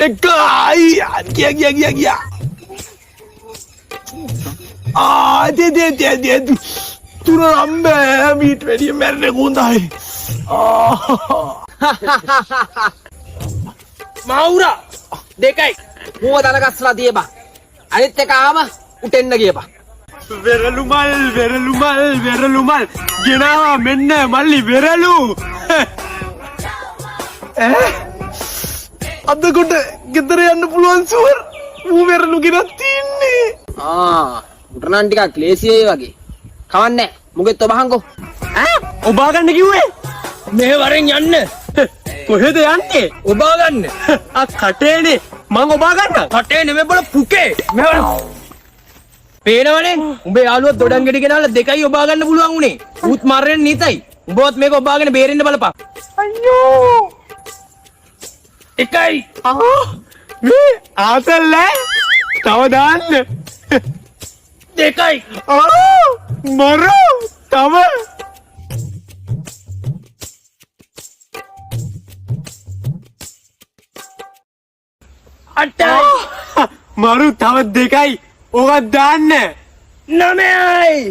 එකයි ගියා තුන රම්බෑ මීට වැඩිය මැරෙන්න හොඳයි මවුරා දෙකයි මුව දන ගස්සලා තියපන් අනිත් එක ආම උටෙන්න ගියපන් වෙරළු මල් ගෙනාවා මෙන්න මල්ලි වෙරළු අද කොට ගෙදර යන්න පුළුවන් සුවර් ඌ වෙරළු ගෙනත් තින්නේ උටනන් ටිකක් ක්ලේසියයි වගේ කවන්නේ මුගෙත් ඔබහංකෝ ඔබා ගන්න කිව්වේ මේ වරෙන් යන්න කොහෙද යන්නේ ඔබා ගන්න කටේනේ මං ඔබා ගන්න කටේ නෙමෙයි බල පුකේ මෙවර පේනවනේ උඹේ යාළුවා දොඩම් ගෙඩි ගෙනාලා දෙකයි ඔබා ගන්න පුළුවන් උනේ ඌත් මරන්න නීතයි උඹවත් මේක ඔබාගෙන බේරෙන්න බලපන් අයියෝ එකයි මේ ආතල්ල තව දාන්න දෙකයි මරෝ තව අටයි මරු තව දෙකයි ඕකත් දාන්න නමයි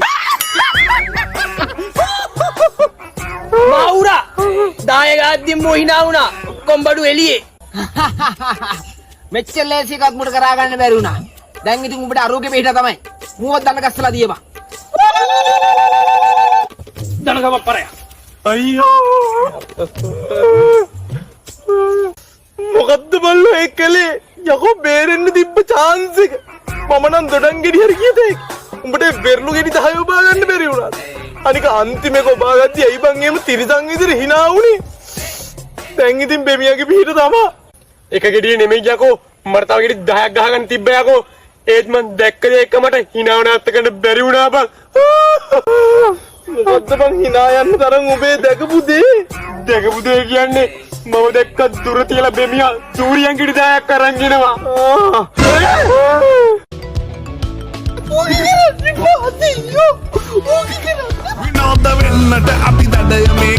මවුරා දායකයන් මොහිනා වුණා කොම්බඩු එළියේ මෙච්චර ලේසි එකක් මුඩ කරා ගන්න බැරි වුණා දැන් ඉතින් උඹට අරෝගේ පිට තමයි මුවත් දන්න ගස්සලා දීපන් දනගම පරය අයියෝ මොකද්ද බල්ලෝ ඒ කලේ යකෝ බේරෙන්න තිබ්බ chance එක මම නම් දොඩම් ගෙඩි හරි කීතේ උඹට වෙරළු ගෙඩි 10 ඔබා ගන්න බැරි වුණා අනික අන්තිමේක ඔබා ගත්තී ඇයි බං එහෙම තිරිසන් විදිහට hina වුනේ දැන් ඉතින් බෙමියාගේ පිට තමයි එක ගෙඩිය නෙමෙයි යකෝ මට තව ගෙඩි 10ක් ගහගන්න තිබ්බ යකෝ ඒත් මං දැක්ක දේ එක මට hina වුණාත් ගන්න බැරි වුණා බං මොකද්ද බං hina යන්න තරම් ඔබේ දැකපු දේ කියන්නේ මම දැක්ක දුර තියලා බෙමියා සූරියන් ගෙඩි 10ක් අරන් ගෙනවා විනෝද වෙන්නට අපි දඩය මේ